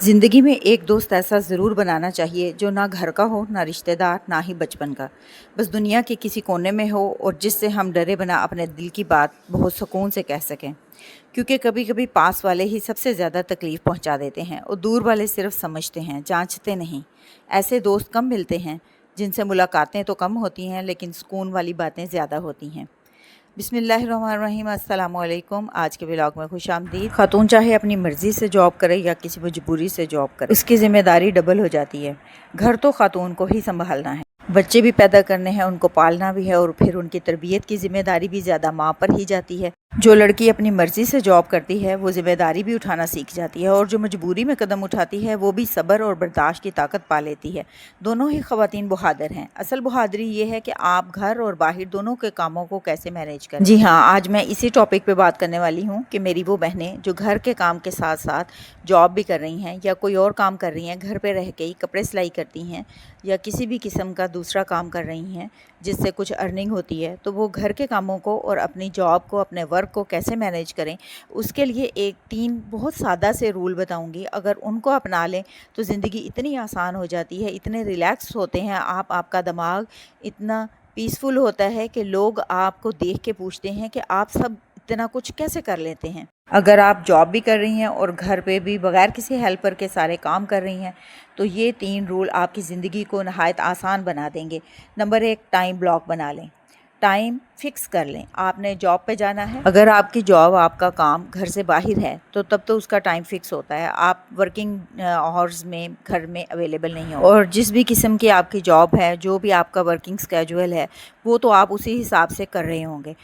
ज़िंदगी में एक दोस्त ऐसा ज़रूर बनाना चाहिए जो ना घर का हो, ना रिश्तेदार, ना ही बचपन का। बस दुनिया के किसी कोने में हो और जिससे हम डरे बिना अपने दिल की बात बहुत सुकून से कह सकें। क्योंकि कभी कभी पास वाले ही सबसे ज़्यादा तकलीफ़ पहुंचा देते हैं और दूर वाले सिर्फ समझते हैं, जांचते नहीं। ऐसे दोस्त कम मिलते हैं, जिनसे मुलाकातें तो कम होती हैं लेकिन सुकून वाली बातें ज़्यादा होती हैं। बिस्मिल्लाहिर्रहमानिर्रहीम, अस्सलाम वालेकुम। आज के व्लॉग में खुशामदीद। खातून चाहे अपनी मर्ज़ी से जॉब करे या किसी मजबूरी से जॉब करे, उसकी ज़िम्मेदारी डबल हो जाती है। घर तो खातून को ही संभालना है, बच्चे भी पैदा करने हैं, उनको पालना भी है और फिर उनकी तरबियत की ज़िम्मेदारी भी ज़्यादा माँ पर ही जाती है। जो लड़की अपनी मर्ज़ी से जॉब करती है वो ज़िम्मेदारी भी उठाना सीख जाती है और जो मजबूरी में कदम उठाती है वो भी सब्र और बर्दाश्त की ताकत पा लेती है। दोनों ही ख़वातीन बहादुर हैं। असल बहादुरी ये है कि आप घर और बाहर दोनों के कामों को कैसे मैनेज करें। जी हाँ, आज मैं इसी टॉपिक पे बात करने वाली हूँ कि मेरी वो बहनें जो घर के काम के साथ साथ जॉब भी कर रही हैं या कोई और काम कर रही हैं, घर पे रह के ही कपड़े सिलाई करती हैं या किसी भी किस्म का दूसरा काम कर रही हैं जिससे कुछ अर्निंग होती है, तो वो घर के कामों को और अपनी जॉब को, अपने वर्क को कैसे मैनेज करें, उसके लिए एक 3 बहुत सादा से रूल बताऊंगी। अगर उनको अपना लें तो ज़िंदगी इतनी आसान हो जाती है, इतने रिलैक्स होते हैं आप, आपका दिमाग इतना पीसफुल होता है कि लोग आपको देख के पूछते हैं कि आप सब इतना कुछ कैसे कर लेते हैं। अगर आप जॉब भी कर रही हैं और घर पे भी बग़ैर किसी हेल्पर के सारे काम कर रही हैं तो ये 3 रूल आपकी ज़िंदगी को नहायत आसान बना देंगे। नंबर 1, टाइम ब्लॉक बना लें। टाइम फिक्स कर लें। आपने जॉब पे जाना है, अगर आपकी जॉब, आपका काम घर से बाहर है तो तब तो उसका टाइम फिक्स होता है। आप वर्किंग आवर्स में घर में अवेलेबल नहीं हो, और जिस भी किस्म की आपकी जॉब है, जो भी आपका वर्किंग स्केड्यूल है, वो तो आप उसी हिसाब से कर रहे होंगे।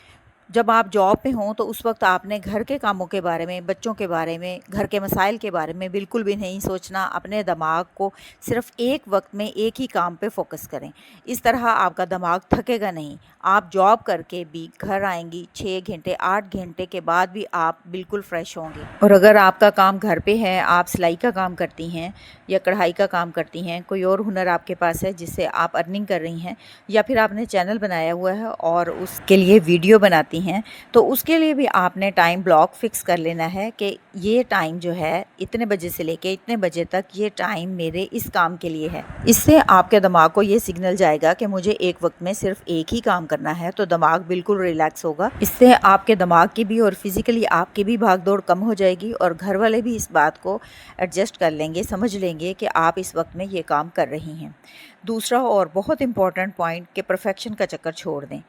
जब आप जॉब पे हों तो उस वक्त आपने घर के कामों के बारे में, बच्चों के बारे में, घर के मसाइल के बारे में बिल्कुल भी नहीं सोचना। अपने दिमाग को सिर्फ एक वक्त में एक ही काम पे फोकस करें। इस तरह आपका दिमाग थकेगा नहीं। आप जॉब करके भी घर आएंगी 6 घंटे 8 घंटे के बाद भी आप बिल्कुल फ्रेश होंगे। और अगर आपका काम घर पे है, आप सिलाई का काम करती हैं या कढ़ाई का काम करती हैं, कोई और हुनर आपके पास है जिससे आप अर्निंग कर रही हैं, या फिर आपने चैनल बनाया हुआ है और उसके लिए वीडियो बनाती हैं, तो उसके लिए भी आपने टाइम ब्लॉक फिक्स कर लेना है कि ये टाइम जो है इतने बजे से लेके इतने बजे तक ये टाइम मेरे इस काम के लिए है। इससे आपके दिमाग को ये सिग्नल जाएगा कि मुझे एक वक्त में सिर्फ एक ही काम करना है, तो दिमाग बिल्कुल रिलैक्स होगा। इससे आपके दिमाग की भी और फिजिकली आपकी भी भागदौड़ कम हो जाएगी और घर वाले भी इस बात को एडजस्ट कर लेंगे, समझ लेंगे कि आप इस वक्त में ये काम कर रही हैं। दूसरा और बहुत इंपॉर्टेंट पॉइंट कि परफेक्शन का चक्कर छोड़ दें।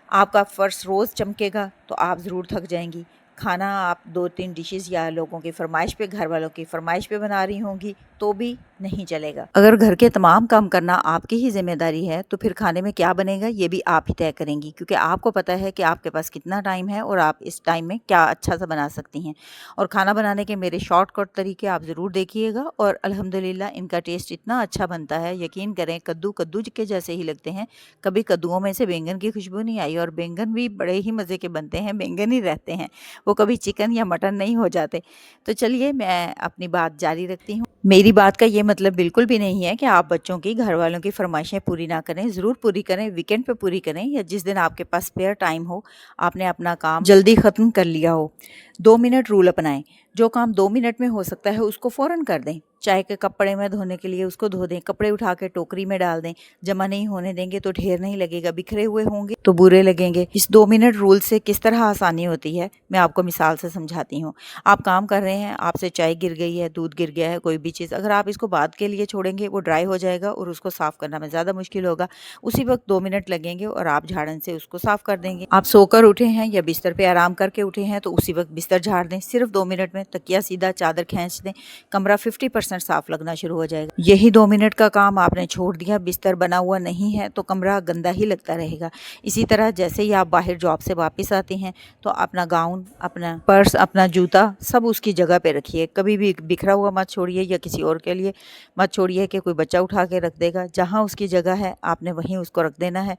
आपका फ़र्श रोज़ चमकेगा तो आप ज़रूर थक जाएंगी। खाना आप 2-3 डिशेस या लोगों की फरमाइश पे, घर वालों की फरमाइश पे बना रही होंगी तो भी नहीं चलेगा। अगर घर के तमाम काम करना आपकी ही जिम्मेदारी है तो फिर खाने में क्या बनेगा ये भी आप ही तय करेंगी, क्योंकि आपको पता है कि आपके पास कितना टाइम है और आप इस टाइम में क्या अच्छा सा बना सकती हैं। और खाना बनाने के मेरे शॉर्टकट तरीके आप ज़रूर देखिएगा और अल्हम्दुलिल्लाह इनका टेस्ट इतना अच्छा बनता है, यकीन करें कद्दू कद्दू के जैसे ही लगते हैं। कभी कद्दुओं में से बैंगन की खुशबू नहीं आई, और बैंगन भी बड़े ही मज़े के बनते हैं, बैंगन ही रहते हैं, वो कभी चिकन या मटन नहीं हो जाते। तो चलिए मैं अपनी बात जारी रखती हूँ। मेरी बात का ये मतलब बिल्कुल भी नहीं है कि आप बच्चों की, घर वालों की फरमाइशें पूरी ना करें। ज़रूर पूरी करें, वीकेंड पे पूरी करें या जिस दिन आपके पास स्पेयर टाइम हो, आपने अपना काम जल्दी ख़त्म कर लिया हो। 2 मिनट रूल अपनाएं। जो काम 2 मिनट में हो सकता है उसको फ़ौरन कर दें। चाय के कपड़े में धोने के लिए उसको धो दें, कपड़े उठा के टोकरी में डाल दें। जमा नहीं होने देंगे तो ढेर नहीं लगेगा, बिखरे हुए होंगे तो बुरे लगेंगे। इस 2 मिनट रूल से किस तरह आसानी होती है मैं आपको मिसाल से समझाती हूँ। आप काम कर रहे हैं, आपसे चाय गिर गई है, दूध गिर गया है, कोई भी चीज़, अगर आप इसको बाद के लिए छोड़ेंगे वो ड्राई हो जाएगा और उसको साफ़ करना में ज़्यादा मुश्किल होगा। उसी वक्त 2 मिनट लगेंगे और आप झाड़न से उसको साफ़ कर देंगे। आप सोकर उठे हैं या बिस्तर पे आराम करके उठे हैं तो उसी वक्त बिस्तर झाड़ दें। सिर्फ 2 मिनट में तकिया सीधा, चादर खींच दें, कमरा 50% साफ़ लगना शुरू हो जाएगा। यही 2 मिनट का काम आपने छोड़ दिया, बिस्तर बना हुआ नहीं है तो कमरा गंदा ही लगता रहेगा। इसी तरह जैसे ही आप बाहर जॉब से वापस आते हैं तो अपना गाउन, अपना पर्स, अपना जूता सब उसकी जगह पे रखिए। कभी भी बिखरा हुआ मत छोड़िए या किसी और के लिए मत छोड़िए कि कोई बच्चा उठा के रख देगा। जहाँ उसकी जगह है आपने वहीं उसको रख देना है।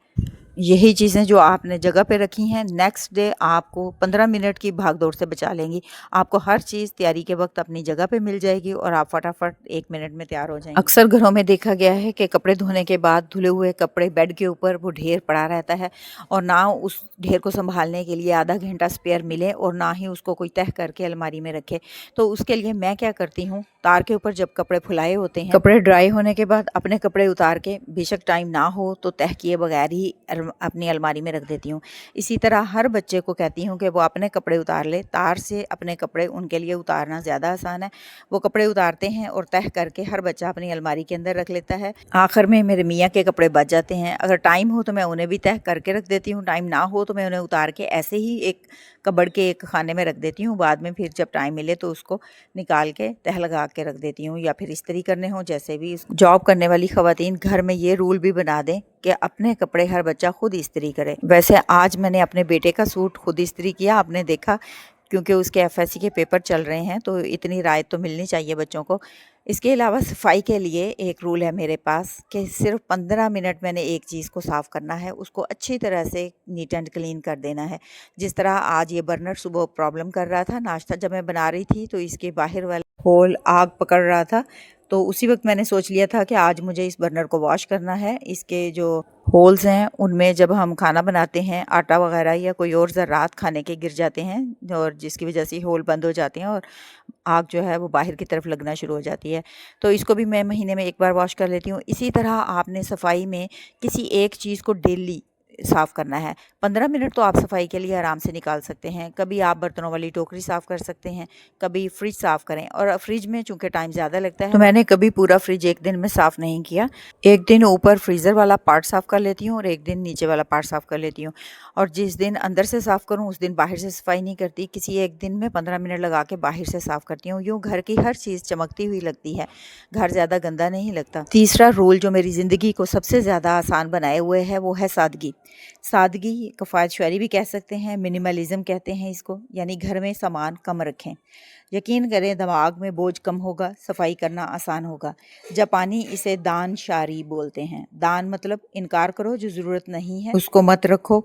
यही चीज़ें जो आपने जगह पे रखी हैं नेक्स्ट डे आपको 15 मिनट की भागदौड़ से बचा लेंगी। आपको हर चीज़ तैयारी के वक्त अपनी जगह पे मिल जाएगी और आप फटाफट 1 मिनट में तैयार हो जाएंगे। अक्सर घरों में देखा गया है कि कपड़े धोने के बाद धुले हुए कपड़े बेड के ऊपर वो ढेर पड़ा रहता है और ना उस ढेर को संभालने के लिए आधा घंटा स्पेयर मिले और ना ही उसको कोई तह करके अलमारी में रखे। तो उसके लिए मैं क्या करती हूँ, तार के ऊपर जब कपड़े फुलाए होते हैं, कपड़े ड्राई होने के बाद अपने कपड़े उतार के बेशक टाइम ना हो तो तह किए बगैर ही अपनी अलमारी में रख देती हूँ। इसी तरह हर बच्चे को कहती हूँ कि वो अपने कपड़े उतार ले। तार से अपने कपड़े उनके लिए उतारना ज़्यादा आसान है। वो कपड़े उतारते हैं और तह करके हर बच्चा अपनी अलमारी के अंदर रख लेता है। आखिर में मेरे मियाँ के कपड़े बच जाते हैं। अगर टाइम हो तो मैं उन्हें भी तह करके रख देती हूँ, टाइम ना हो तो मैं उन्हें उतार के ऐसे ही एक कबर्ड के एक खाने में रख देती हूँ। बाद में फिर जब टाइम मिले तो उसको निकाल के तह लगा के रख देती हूँ, या फिर इस्त्री करने हो जैसे भी। जॉब करने वाली ख़वातीन घर में ये रूल भी बना दें कि अपने कपड़े हर बच्चा खुद इस्त्री करे। वैसे आज मैंने अपने बेटे का सूट खुद इस्त्री किया, आपने देखा, क्योंकि उसके एफएससी के पेपर चल रहे हैं तो इतनी राहत तो मिलनी चाहिए बच्चों को। इसके अलावा सफाई के लिए एक रूल है मेरे पास कि सिर्फ 15 मिनट मैंने एक चीज़ को साफ़ करना है, उसको अच्छी तरह से नीट एंड क्लीन कर देना है। जिस तरह आज ये बर्नर सुबह प्रॉब्लम कर रहा था, नाश्ता जब मैं बना रही थी तो इसके बाहर वाला होल आग पकड़ रहा था, तो उसी वक्त मैंने सोच लिया था कि आज मुझे इस बर्नर को वॉश करना है। इसके जो होल्स हैं उनमें जब हम खाना बनाते हैं, आटा वगैरह या कोई और ज़रात खाने के गिर जाते हैं और जिसकी वजह से होल बंद हो जाते हैं और आग जो है वो बाहर की तरफ लगना शुरू हो जाती है। तो इसको भी मैं महीने में एक बार वॉश कर लेती हूँ। इसी तरह आपने सफाई में किसी एक चीज़ को डेली साफ़ करना है। 15 मिनट तो आप सफाई के लिए आराम से निकाल सकते हैं। कभी आप बर्तनों वाली टोकरी साफ़ कर सकते हैं, कभी फ्रिज साफ़ करें। और फ्रिज में चूँकि टाइम ज़्यादा लगता है तो मैंने कभी पूरा फ्रिज एक दिन में साफ़ नहीं किया। एक दिन ऊपर फ्रीज़र वाला पार्ट साफ़ कर लेती हूँ और एक दिन नीचे वाला पार्ट साफ़ कर लेती हूँ। और जिस दिन अंदर से साफ़ करूँ उस दिन बाहर से सफाई नहीं करती। किसी एक दिन में 15 मिनट लगा के बाहर से साफ़ करती हूँ। यूँ घर की हर चीज़ चमकती हुई लगती है, घर ज़्यादा गंदा नहीं लगता। तीसरा रूल जो मेरी ज़िंदगी को सबसे ज़्यादा आसान बनाए हुए है वो है सादगी। सादगी किफ़ायत शायरी भी कह सकते हैं, मिनिमलिज़म कहते हैं इसको, यानी घर में सामान कम रखें। यकीन करें दिमाग में बोझ कम होगा, सफाई करना आसान होगा। जापानी इसे दान शारी बोलते हैं। दान मतलब इनकार करो, जो ज़रूरत नहीं है उसको मत रखो।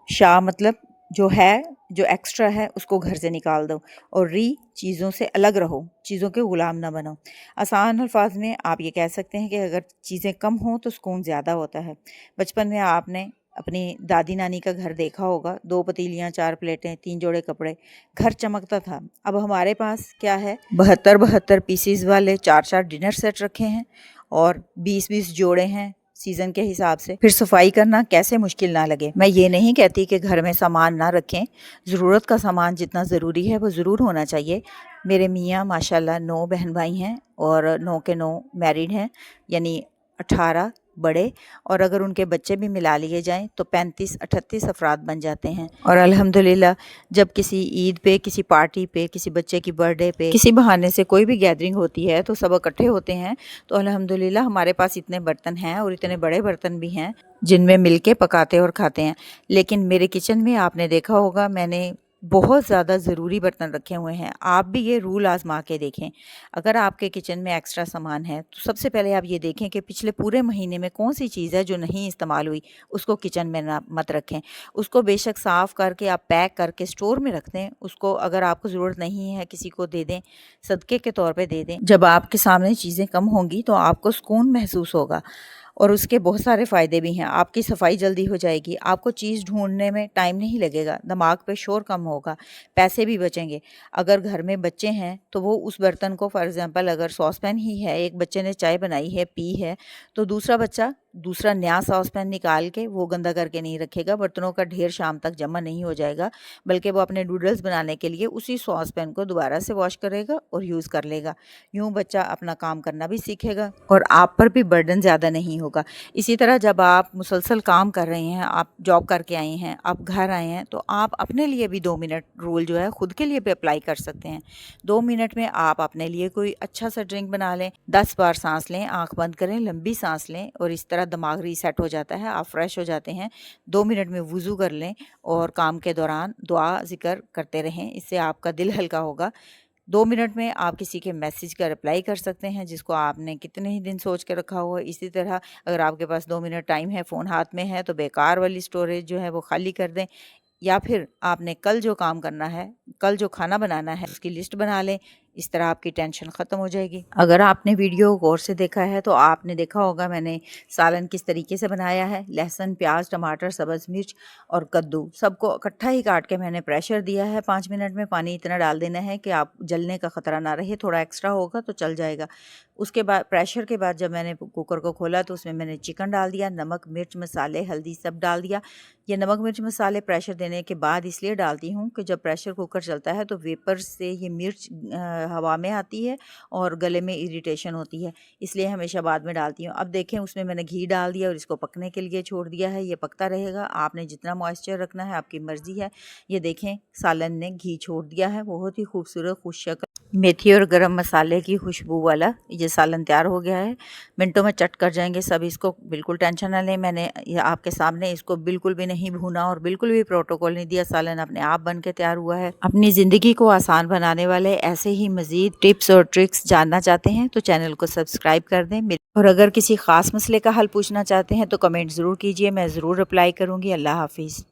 शाह मतलब जो है, जो एक्स्ट्रा है उसको घर से निकाल दो। और री चीज़ों से अलग रहो, चीज़ों के ग़ुलाम ना बनो। आसान अल्फाज में आप ये कह सकते हैं कि अगर चीज़ें कम हों तो सुकून ज़्यादा होता है। बचपन में आपने अपनी दादी नानी का घर देखा होगा, 2 पतीलियाँ, 4 प्लेटें, 3 जोड़े कपड़े, घर चमकता था। अब हमारे पास क्या है, 72 पीसीज वाले 4 डिनर सेट रखे हैं और 20 जोड़े हैं सीज़न के हिसाब से। फिर सफाई करना कैसे मुश्किल ना लगे। मैं ये नहीं कहती कि घर में सामान ना रखें, ज़रूरत का सामान जितना ज़रूरी है वो ज़रूर होना चाहिए। मेरे मियाँ माशाल्लाह 9 बहन भाई हैं और 9 के 9 मैरिड हैं, यानी 18 बड़े, और अगर उनके बच्चे भी मिला लिए जाएं तो 35-38 अफराद बन जाते हैं। और अल्हम्दुलिल्लाह जब किसी ईद पे, किसी पार्टी पे, किसी बच्चे की बर्थडे पे, किसी बहाने से कोई भी गैदरिंग होती है तो सब इकट्ठे होते हैं। तो अल्हम्दुलिल्लाह हमारे पास इतने बर्तन हैं और इतने बड़े बर्तन भी हैं जिनमें मिलके पकाते और खाते हैं। लेकिन मेरे किचन में आपने देखा होगा मैंने बहुत ज़्यादा ज़रूरी बर्तन रखे हुए हैं। आप भी ये रूल आज़मा के देखें। अगर आपके किचन में एक्स्ट्रा सामान है तो सबसे पहले आप ये देखें कि पिछले पूरे महीने में कौन सी चीज़ है जो नहीं इस्तेमाल हुई, उसको किचन में ना मत रखें। उसको बेशक साफ़ करके आप पैक करके स्टोर में रख दें। उसको अगर आपको ज़रूरत नहीं है किसी को दे दें, सदक़े के तौर पे दे दें। जब आपके सामने चीज़ें कम होंगी तो आपको सुकून महसूस होगा और उसके बहुत सारे फ़ायदे भी हैं। आपकी सफाई जल्दी हो जाएगी, आपको चीज़ ढूंढने में टाइम नहीं लगेगा, दिमाग पे शोर कम होगा, पैसे भी बचेंगे। अगर घर में बच्चे हैं तो वो उस बर्तन को, फॉर एग्ज़ाम्पल अगर सॉस पैन ही है, एक बच्चे ने चाय बनाई है, पी है, तो दूसरा बच्चा दूसरा नया सॉस पैन निकाल के वो गंदा करके नहीं रखेगा। बर्तनों का ढेर शाम तक जमा नहीं हो जाएगा, बल्कि वो अपने नूडल्स बनाने के लिए उसी सॉस पैन को दोबारा से वॉश करेगा और यूज़ कर लेगा। यूँ बच्चा अपना काम करना भी सीखेगा और आप पर भी बर्डन ज़्यादा नहीं होगा। इसी तरह जब आप मुसलसल काम कर रहे हैं, आप जॉब करके आए हैं, आप घर आए हैं, तो आप अपने लिए भी 2 मिनट रूल जो है खुद के लिए भी अप्लाई कर सकते हैं। 2 मिनट में आप अपने लिए कोई अच्छा सा ड्रिंक बना लें, 10 बार सांस लें, आंख बंद करें, लंबी सांस लें और इस तरह दिमाग रीसेट हो जाता है, आप फ्रेश हो जाते हैं। 2 मिनट में वुज़ू कर लें और काम के दौरान दुआ ज़िक्र करते रहें, इससे आपका दिल हल्का होगा। 2 मिनट में आप किसी के मैसेज का रिप्लाई कर सकते हैं जिसको आपने कितने ही दिन सोच के रखा हुआ है। इसी तरह अगर आपके पास 2 मिनट टाइम है, फ़ोन हाथ में है, तो बेकार वाली स्टोरेज जो है वो खाली कर दें। या फिर आपने कल जो काम करना है, कल जो खाना बनाना है उसकी लिस्ट बना लें। اس طرح آپ کی ٹینشن ختم ہو جائے گی۔ اگر آپ نے ویڈیو غور سے دیکھا ہے تو آپ نے دیکھا ہوگا میں نے سالن کس طریقے سے بنایا ہے۔ لہسن، پیاز، ٹماٹر، سبز مرچ اور کدو سب کو اکٹھا ہی کاٹ کے میں نے پریشر دیا ہے 5 منٹ میں۔ پانی اتنا ڈال دینا ہے کہ آپ جلنے کا خطرہ نہ رہے، تھوڑا ایکسٹرا ہوگا تو چل جائے گا۔ اس کے بعد پریشر کے بعد جب میں نے کوکر کو کھولا تو اس میں نے چکن ڈال دیا، نمک، مرچ، مسالے، ہلدی سب ڈال دیا۔ یہ نمک، مرچ، مسالے پریشر دینے کے بعد اس لیے ڈالتی ہوں کہ جب پریشر کوکر چلتا ہے تو ویپر سے یہ مرچ ہوا میں آتی ہے اور گلے میں اریٹیشن ہوتی ہے، اس لیے ہمیشہ بعد میں ڈالتی ہوں۔ اب دیکھیں اس میں نے گھی ڈال دیا اور اس کو پکنے کے لیے چھوڑ دیا ہے۔ یہ پکتا رہے گا، آپ نے جتنا موئسچر رکھنا ہے آپ کی مرضی ہے۔ یہ دیکھیں سالن نے گھی چھوڑ دیا ہے، بہت ہی خوبصورت خوش شکل میتھی اور گرم مسالے کی خوشبو والا یہ سالن تیار ہو گیا ہے۔ منٹوں میں چٹ کر جائیں گے سب، اس کو بالکل ٹینشن نہ لیں۔ میں نے آپ کے سامنے اس کو بالکل بھی نہیں بھونا اور بالکل بھی پروٹوکول نہیں دیا، سالن اپنے آپ بن کے تیار ہوا ہے۔ اپنی زندگی کو آسان بنانے والے ایسے ہی مزید ٹپس اور ٹرکس جاننا چاہتے ہیں تو چینل کو سبسکرائب کر دیں، اور اگر کسی خاص مسئلے کا حل پوچھنا چاہتے ہیں تو کمنٹ ضرور کیجیے، میں ضرور رپلائی کروں گی۔ اللہ حافظ۔